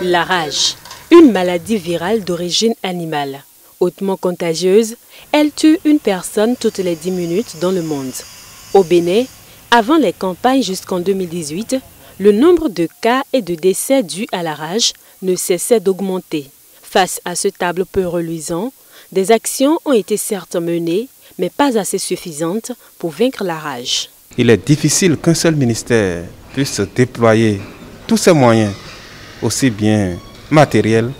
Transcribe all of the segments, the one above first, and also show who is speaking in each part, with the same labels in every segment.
Speaker 1: La rage, une maladie virale d'origine animale. Hautement contagieuse, elle tue une personne toutes les 10 minutes dans le monde. Au Bénin, avant les campagnes jusqu'en 2018, le nombre de cas et de décès dus à la rage ne cessait d'augmenter. Face à ce tableau peu reluisant, des actions ont été certes menées, mais pas assez suffisantes pour vaincre la rage.
Speaker 2: Il est difficile qu'un seul ministère puisse déployer tous ses moyens, aussi bien matériels,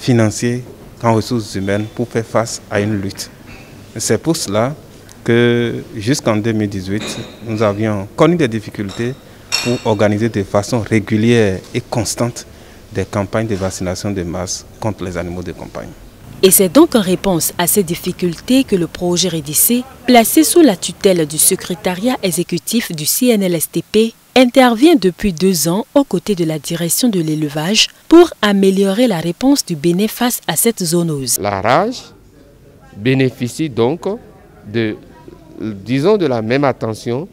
Speaker 2: financiers qu'en ressources humaines, pour faire face à une lutte. C'est pour cela que jusqu'en 2018, nous avions connu des difficultés pour organiser de façon régulière et constante des campagnes de vaccination de masse contre les animaux de compagnie.
Speaker 1: Et c'est donc en réponse à ces difficultés que le projet REDIC, placé sous la tutelle du secrétariat exécutif du CNLSTP, intervient depuis 2 ans aux côtés de la direction de l'élevage pour améliorer la réponse du Bénin face à cette zoonose.
Speaker 3: La rage bénéficie donc de la même attention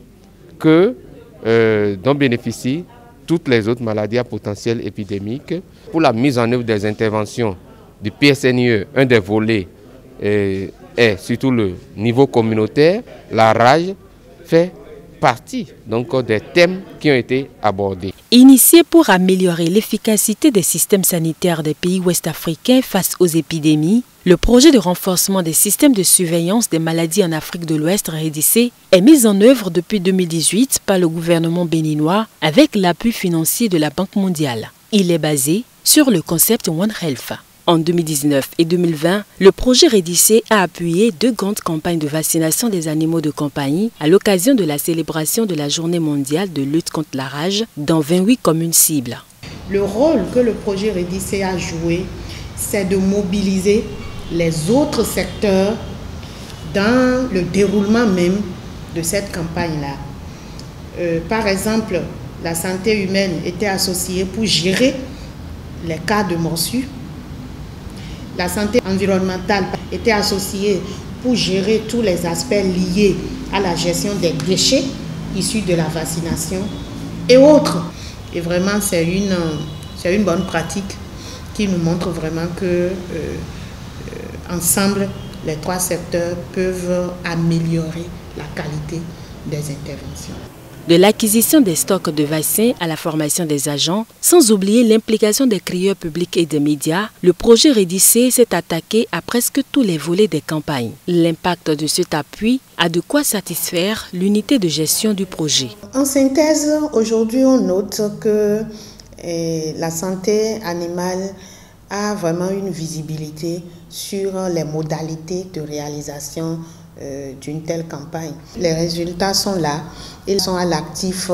Speaker 3: que dont bénéficient toutes les autres maladies à potentiel épidémique. Pour la mise en œuvre des interventions du PSNIE, un des volets est surtout le niveau communautaire. La rage fait partie donc des thèmes qui ont été abordés.
Speaker 1: Initié pour améliorer l'efficacité des systèmes sanitaires des pays ouest-africains face aux épidémies, le projet de renforcement des systèmes de surveillance des maladies en Afrique de l'Ouest REDIC est mis en œuvre depuis 2018 par le gouvernement béninois avec l'appui financier de la Banque mondiale. Il est basé sur le concept One Health. En 2019 et 2020, le projet REDIC a appuyé 2 grandes campagnes de vaccination des animaux de compagnie à l'occasion de la célébration de la Journée mondiale de lutte contre la rage dans 28 communes cibles.
Speaker 4: Le rôle que le projet REDIC a joué, c'est de mobiliser les autres secteurs dans le déroulement même de cette campagne-là. Par exemple, la santé humaine était associée pour gérer les cas de morsures. La santé environnementale était associée pour gérer tous les aspects liés à la gestion des déchets issus de la vaccination et autres. Et vraiment, c'est une bonne pratique qui nous montre vraiment que ensemble, les 3 secteurs peuvent améliorer la qualité des interventions.
Speaker 1: De l'acquisition des stocks de vaccins à la formation des agents, sans oublier l'implication des crieurs publics et des médias, le projet REDIC s'est attaqué à presque tous les volets des campagnes. L'impact de cet appui a de quoi satisfaire l'unité de gestion du projet.
Speaker 4: En synthèse, aujourd'hui, on note que la santé animale a vraiment une visibilité sur les modalités de réalisation d'une telle campagne. Les résultats sont là, ils sont à l'actif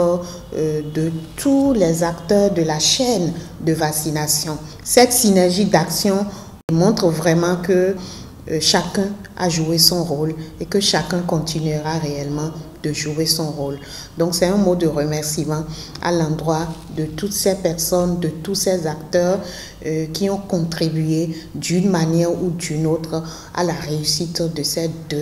Speaker 4: de tous les acteurs de la chaîne de vaccination. Cette synergie d'action montre vraiment que chacun a joué son rôle et que chacun continuera réellement de jouer son rôle. Donc c'est un mot de remerciement à l'endroit de toutes ces personnes, de tous ces acteurs qui ont contribué d'une manière ou d'une autre à la réussite de ces 2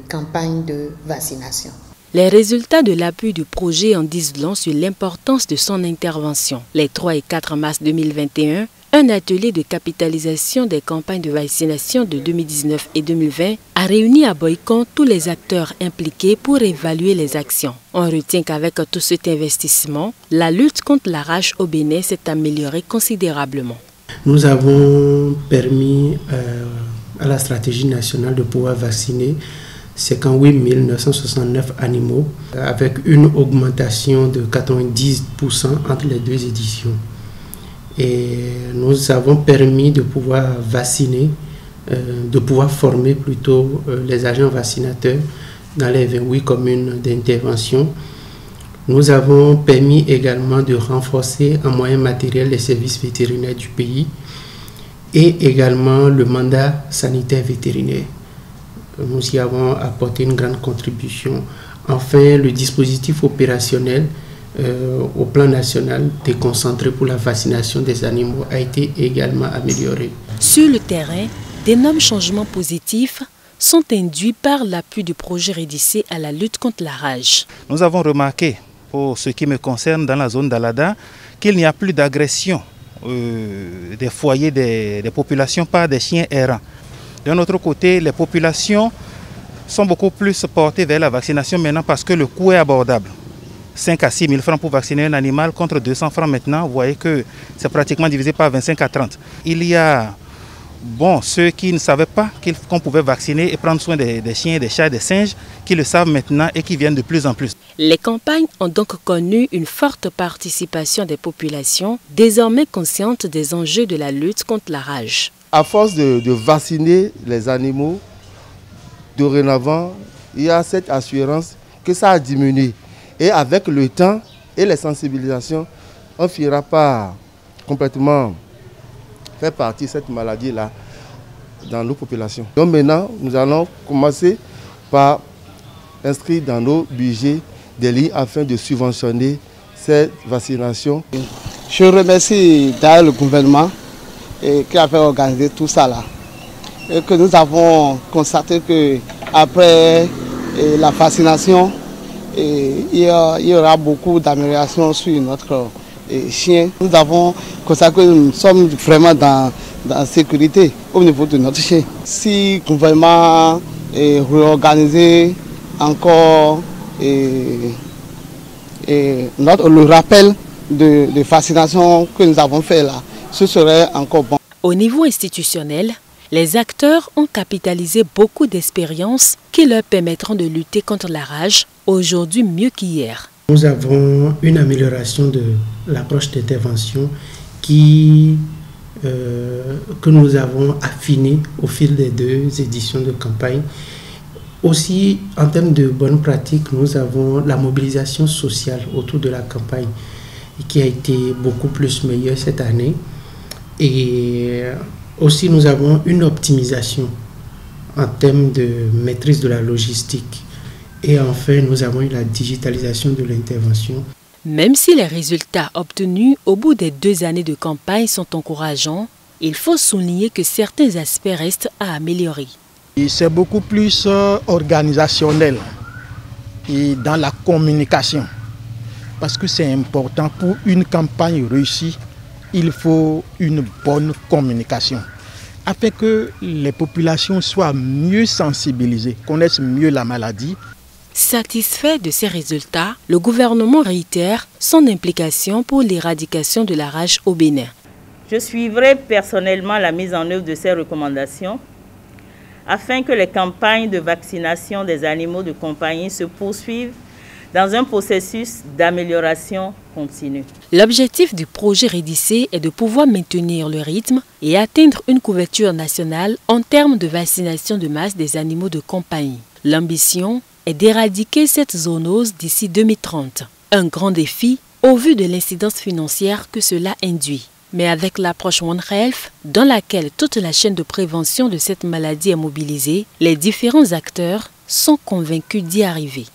Speaker 4: campagnes de vaccination.
Speaker 1: Les résultats de l'appui du projet en disent long sur l'importance de son intervention. Les 3 et 4 mars 2021, un atelier de capitalisation des campagnes de vaccination de 2019 et 2020 a réuni à Boycon tous les acteurs impliqués pour évaluer les actions. On retient qu'avec tout cet investissement, la lutte contre la rage au Bénin s'est améliorée considérablement.
Speaker 5: Nous avons permis à la stratégie nationale de pouvoir vacciner 58 969 animaux avec une augmentation de 90% entre les 2 éditions. Et nous avons permis de pouvoir vacciner, de pouvoir former plutôt les agents vaccinateurs dans les 28 communes d'intervention. Nous avons permis également de renforcer en moyens matériels les services vétérinaires du pays et également le mandat sanitaire vétérinaire. Nous y avons apporté une grande contribution. Enfin, le dispositif opérationnel au plan national déconcentré pour la vaccination des animaux a été également amélioré.
Speaker 1: Sur le terrain, d'énormes changements positifs sont induits par l'appui du projet REDIC à la lutte contre la rage.
Speaker 6: Nous avons remarqué, pour ce qui me concerne dans la zone d'Alada, qu'il n'y a plus d'agression des foyers des populations par des chiens errants. D'un autre côté, les populations sont beaucoup plus portées vers la vaccination maintenant parce que le coût est abordable. 5 à 6 000 francs pour vacciner un animal contre 200 francs maintenant, vous voyez que c'est pratiquement divisé par 25 à 30. Il y a ceux qui ne savaient pas qu'on pouvait vacciner et prendre soin des chiens, des chats, des singes, qui le savent maintenant et qui viennent de plus en plus.
Speaker 1: Les campagnes ont donc connu une forte participation des populations, désormais conscientes des enjeux de la lutte contre la rage.
Speaker 7: À force de vacciner les animaux, dorénavant, il y a cette assurance que ça a diminué. Et avec le temps et les sensibilisations, on finira par complètement faire partie de cette maladie-là dans nos populations. Donc maintenant, nous allons commencer par inscrire dans nos budgets des lignes afin de subventionner cette vaccination.
Speaker 8: Je remercie d'ailleurs le gouvernement qui a fait organiser tout ça là. Et que nous avons constaté qu'après la vaccination, il y aura beaucoup d'améliorations sur notre chien. Nous avons constaté que nous sommes vraiment dans la sécurité au niveau de notre chien. Si le gouvernement réorganisé encore le rappel de vaccination que nous avons fait là, ce serait encore bon.
Speaker 1: Au niveau institutionnel, les acteurs ont capitalisé beaucoup d'expériences qui leur permettront de lutter contre la rage, aujourd'hui mieux qu'hier.
Speaker 5: Nous avons une amélioration de l'approche d'intervention que nous avons affinée au fil des 2 éditions de campagne. Aussi, en termes de bonnes pratiques, nous avons la mobilisation sociale autour de la campagne qui a été beaucoup plus meilleure cette année. Et aussi, nous avons une optimisation en termes de maîtrise de la logistique. Et enfin, nous avons eu la digitalisation de l'intervention.
Speaker 1: Même si les résultats obtenus au bout des 2 années de campagne sont encourageants, il faut souligner que certains aspects restent à améliorer.
Speaker 9: C'est beaucoup plus organisationnel et dans la communication. Parce que c'est important pour une campagne réussie, il faut une bonne communication. Afin que les populations soient mieux sensibilisées, connaissent mieux la maladie.
Speaker 1: Satisfait de ces résultats, le gouvernement réitère son implication pour l'éradication de la rage au Bénin.
Speaker 10: Je suivrai personnellement la mise en œuvre de ces recommandations afin que les campagnes de vaccination des animaux de compagnie se poursuivent dans un processus d'amélioration continue.
Speaker 1: L'objectif du projet Rédissé est de pouvoir maintenir le rythme et atteindre une couverture nationale en termes de vaccination de masse des animaux de compagnie. L'ambition est d'éradiquer cette zoonose d'ici 2030. Un grand défi au vu de l'incidence financière que cela induit. Mais avec l'approche One Health, dans laquelle toute la chaîne de prévention de cette maladie est mobilisée, les différents acteurs sont convaincus d'y arriver.